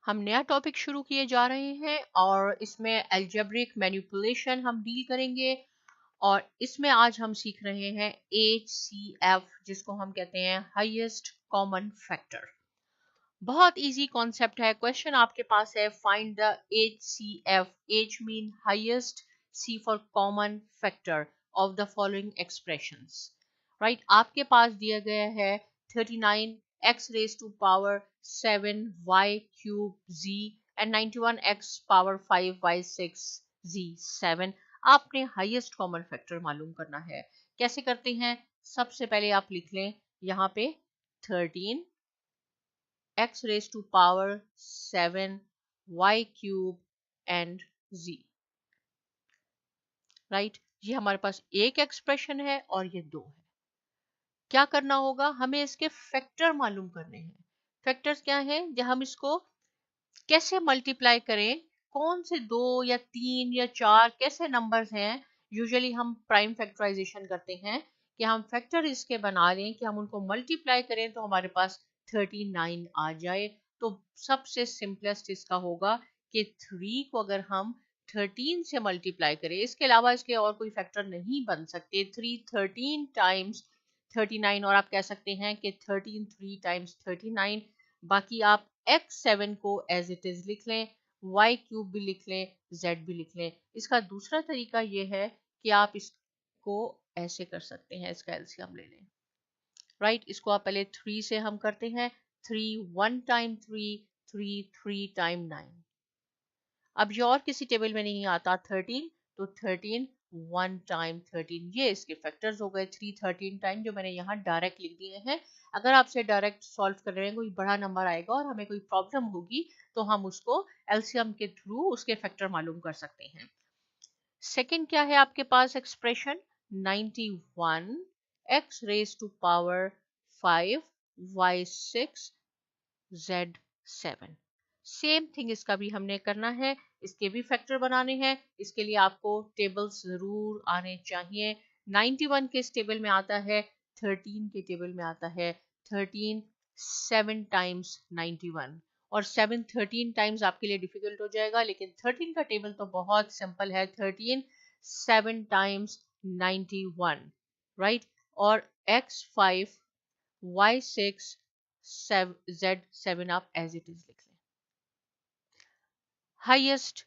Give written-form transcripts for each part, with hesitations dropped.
हम नया टॉपिक शुरू किए जा रहे हैं और इसमें अलजेब्रिक मैनिपुलेशन हम डील करेंगे। और इसमें आज हम सीख रहे हैं HCF, जिसको हम कहते हैं हाईएस्ट कॉमन फैक्टर। बहुत इजी कॉन्सेप्ट है। क्वेश्चन आपके पास है, find the HCF, H mean highest, C for common factor of the following expressions. Right, आपके पास दिया गया है 39 x raised to power 7 y cube z and 91 x power 5 y 6 z 7। आपने highest common factor मालूम करना है। कैसे करते हैं? सबसे पहले आप लिख लें यहाँ पे 13 x raised to power 7 y cube and z। Right, ये हमारे पास एक एक्सप्रेशन है और ये दो है। क्या करना होगा? हमें इसके फैक्टर मालूम करने हैं। फैक्टर्स क्या हैं? जब हम इसको कैसे मल्टीप्लाई करें, कौन से दो या तीन या चार कैसे नंबर्स हैं। यूजुअली हम प्राइम फैक्टराइजेशन करते हैं कि हम फैक्टर इसके बना लें कि हम उनको मल्टीप्लाई करें तो हमारे पास 39 आ जाए। तो सबसे सिंपलेस्ट इसका होगा कि 3 को अगर हम 13 से मल्टीप्लाई करें, इसके अलावा इसके और कोई फैक्टर नहीं बन सकते। 3 13 टाइम्स 39, और आप कह सकते हैं कि 13 3 टाइम्स 39। बाकी आप x7 को एज इट इज लिख लें, y क्यूब भी लिख लें, z भी लिख लें। इसका दूसरा तरीका ये है कि आप इसको ऐसे कर सकते हैं, इसका एलसीएम ले लें। राइट, इसको आप पहले 3 से हम करते हैं। 3 1 टाइम 3 3 3 टाइम 9। अब ये और किसी टेबल में नहीं आता 13, तो 13 1 टाइम 13। ये इसके फैक्टर्स हो गए। 3 13 टाइम जो मैंने यहाँ डायरेक्ट लिख दिए हैं। अगर आपसे डायरेक्ट सॉल्व कर रहे हैं, कोई बड़ा नंबर आएगा और हमें कोई प्रॉब्लम होगी तो हम उसको एलसीएम के थ्रू उसके फैक्टर मालूम कर सकते हैं। सेकंड क्या है आपके पास expression? 91 x raise to power 5 y 6 z 7। Same thing इसका भी हमने करना है। इसके भी फैक्टर बनाने हैं। इसके लिए आपको टेबल्स जरूर आने चाहिए। 91 के इस टेबल में आता है, 13 के टेबल में आता है। 13 7 टाइम्स 91, और 7 13 टाइम्स आपके लिए डिफिकल्ट हो जाएगा, लेकिन 13 का टेबल तो बहुत सिंपल है। 13 7 टाइम्स 91, राइट। और x5 y6 z7 आप एज इट इज लिख लें। हाईएस्ट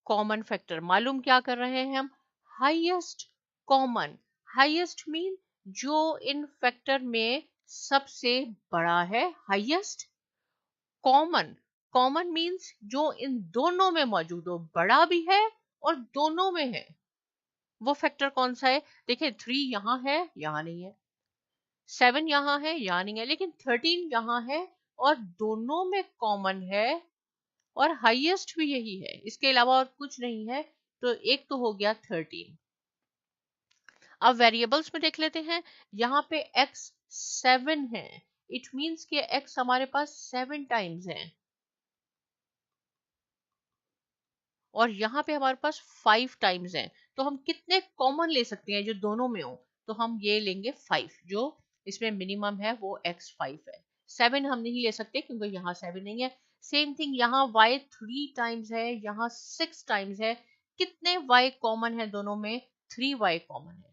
कॉमन फैक्टर मालूम क्या कर रहे हैं हम? Highest common. हाईएस्ट मीन जो इन फैक्टर में सबसे बड़ा है, हाईएस्ट। कॉमन, कॉमन मीन्स जो इन दोनों में मौजूद हो, बड़ा भी है और दोनों में है। वो फैक्टर कौन सा है? देखिए 3 यहाँ है, यहाँ नहीं है। 7 यहाँ है, यहाँ नहीं है, लेकिन 13 यहाँ है और दोनों में कॉमन है और हाईएस्ट भी यही है। इसके अलावा और कुछ नहीं है। तो एक तो हो गया 13। अब वेरिएबल्स में देख लेते हैं। यहाँ पे x 7 है। इट मीन्स कि x हमारे पास 7 टाइम्स है, और यहाँ पे हमारे पास 5 टाइम्स है। तो हम कितने कॉमन ले सकते हैं जो दोनों में हो? तो हम ये लेंगे 5, जो इसमें मिनिमम है वो x5 है। 7 हम नहीं ले सकते क्योंकि यहाँ 7 नहीं है। सेम थिंग यहाँ y 3 टाइम्स है, यहाँ 6 टाइम्स है। कितने y कॉमन है दोनों में? 3y कॉमन है।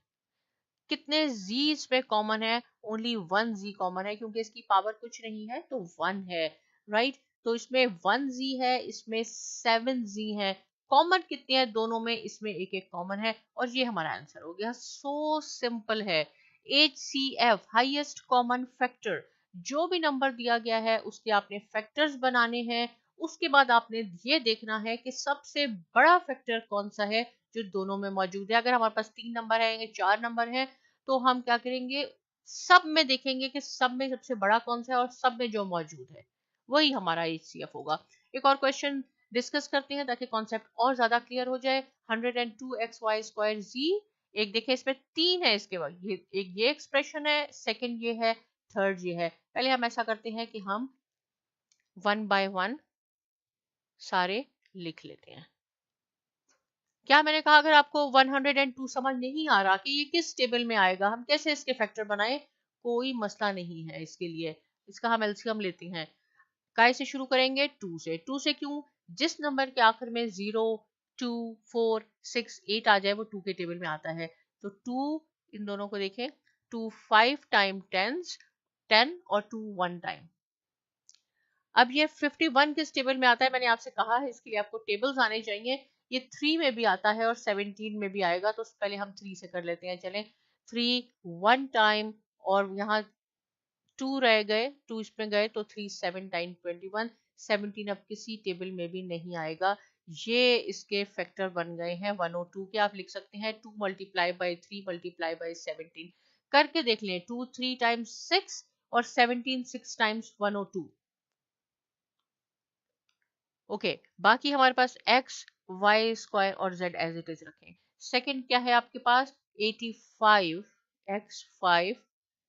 कितने z इसमें कॉमन है? ओनली 1 z कॉमन है, क्योंकि इसकी पावर कुछ नहीं है तो 1 है, राइट। तो इसमें 1 z है, इसमें 7 z है। कॉमन कितने हैं दोनों में? इसमें एक एक कॉमन है, और ये हमारा आंसर हो गया। सो सिंपल है। HCF, highest common factor. जो भी नंबर दिया गया है उसके आपने फैक्टर्स बनाने हैं। उसके बाद आपने ये देखना है कि सबसे बड़ा फैक्टर कौन सा है जो दोनों में मौजूद है। अगर हमारे पास 3 नंबर है, 4 नंबर है, तो हम क्या करेंगे? सब में देखेंगे कि सब में सबसे बड़ा कौन सा है और सब में जो मौजूद है वही हमारा HCF होगा। एक और क्वेश्चन डिस्कस करते हैं ताकि कॉन्सेप्ट और ज्यादा क्लियर हो जाए। 102xy²z। एक देखें, इसमें 3 है। इसके बाद एक ये एक्सप्रेशन है, सेकंड ये है, थर्ड ये है। पहले हम ऐसा करते हैं कि हम 1 बाय 1 सारे लिख लेते हैं। क्या मैंने कहा? अगर आपको 102 समझ नहीं आ रहा कि ये किस टेबल में आएगा, हम कैसे इसके फैक्टर बनाए, कोई मसला नहीं है इसके लिए। इसका हम एलसीएम लेते हैं। काय से शुरू करेंगे? 2 से। 2 से क्यों? जिस नंबर के आखिर में 0, 2, 4, 6, 8 आ जाए वो 2 के टेबल में आता है। तो 2 इन दोनों को देखें, 2 5 टाइम 10 और 2 1 टाइम। अब ये 51 किस टेबल में आता है? मैंने आपसे कहा है इसके लिए आपको टेबल्स आने चाहिए। ये 3 में भी आता है और 17 में भी आएगा, तो पहले हम 3 से कर लेते हैं। चलें, 3 1 टाइम और यहाँ 2 रह गए, 2 इसमें गए तो 3 7 टाइम 21। 17 अब किसी टेबल में भी नहीं आएगा। ये इसके फैक्टर बन गए हैं 102 के। आप लिख सकते हैं 2 मल्टीप्लाई बाई 3 मल्टीप्लाई बाई 17 करके देख लें। 2 3 टाइम्स 6 और 17 6 टाइम्स 102। ओके, बाकी हमारे पास x y स्क्वायर और z एज इट इज रखें। सेकंड क्या है आपके पास? 85 x 5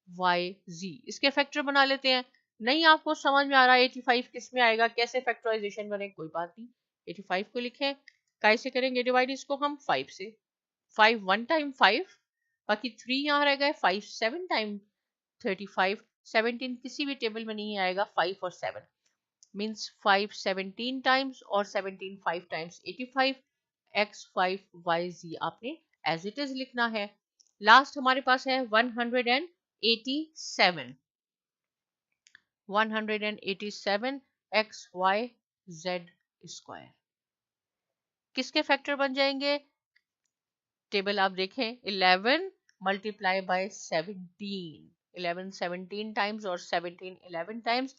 y z। इसके फैक्टर बना लेते हैं। नहीं आपको समझ में आ रहा है 85 किस में आएगा, कैसे फैक्टराइजेशन बने, कोई बात नहीं। 85 को लिखें, कैसे करेंगे डिवाइड इसको हम? 5 से। 5 1 टाइम 5, बाकी 3 यहाँ रह गए। 5 7 टाइम 35। 17 किसी भी टेबल में नहीं आएगा। 5 और 7 मीन्स 5 17 टाइम्स और 17 5 टाइम्स 85। x 5 y z आपने एज इट इज लिखना है। लास्ट हमारे पास है 187। 187 x y z स्क्वायर किसके फैक्टर बन जाएंगे? टेबल आप देखें, 11 मल्टीप्लाई बाय 17। 11 17 टाइम्स और 17 11 टाइम्स।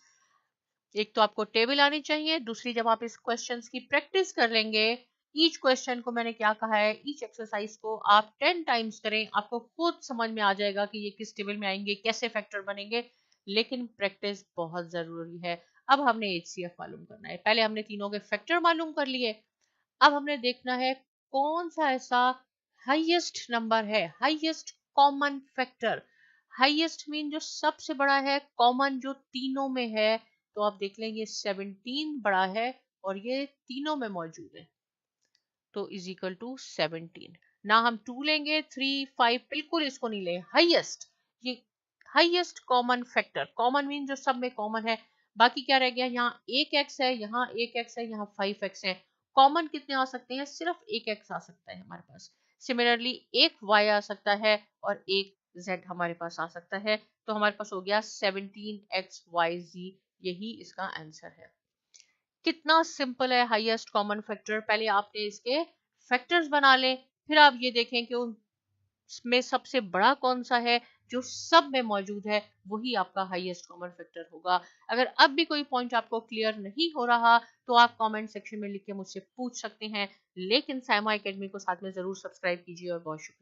एक तो आपको टेबल आनी चाहिए, दूसरी जब आप इस क्वेश्चंस की प्रैक्टिस कर लेंगे, ईच क्वेश्चन को मैंने क्या कहा है, ईच एक्सरसाइज को आप 10 टाइम्स करें, आपको खुद समझ में आ जाएगा कि ये किस टेबल में आएंगे, कैसे फैक्टर बनेंगे। लेकिन प्रैक्टिस बहुत जरूरी है। अब हमने HCF मालूम करना है। पहले हमने तीनों के फैक्टर मालूम कर लिए। अब हमने देखना है कौन सा ऐसा हाईएस्ट नंबर है, highest common factor. Highest mean जो सबसे बड़ा है, कॉमन जो तीनों में है। तो आप देख लें ये 17 बड़ा है और ये तीनों में मौजूद है, तो इज इक्वल टू 17। ना हम 2 लेंगे, 3 5 बिल्कुल इसको नहीं लें। हाईएस्ट, ये highest common factor. Common mean जो सब में कॉमन है। बाकी क्या रह गया? यहाँ एक एक्स है, यहाँ एक एक्स है, यहाँ 5x है। कॉमन कितने आ सकते हैं? सिर्फ एक एक्स आ सकता है हमारे पास। सिमिलरली एक y आ सकता है और एक z हमारे पास आ सकता है। तो हमारे पास हो गया 17xyz। यही इसका आंसर है। कितना सिंपल है हाईएस्ट कॉमन फैक्टर। पहले आपने इसके फैक्टर्स बना लें, फिर आप ये देखें कि उनमें सबसे बड़ा कौन सा है, जो सब में मौजूद है वही आपका हाईएस्ट कॉमन फैक्टर होगा। अगर अब भी कोई पॉइंट आपको क्लियर नहीं हो रहा तो आप कमेंट सेक्शन में लिख के मुझसे पूछ सकते हैं। लेकिन साइमा एकेडमी को साथ में जरूर सब्सक्राइब कीजिए और बहुत शुक्रिया।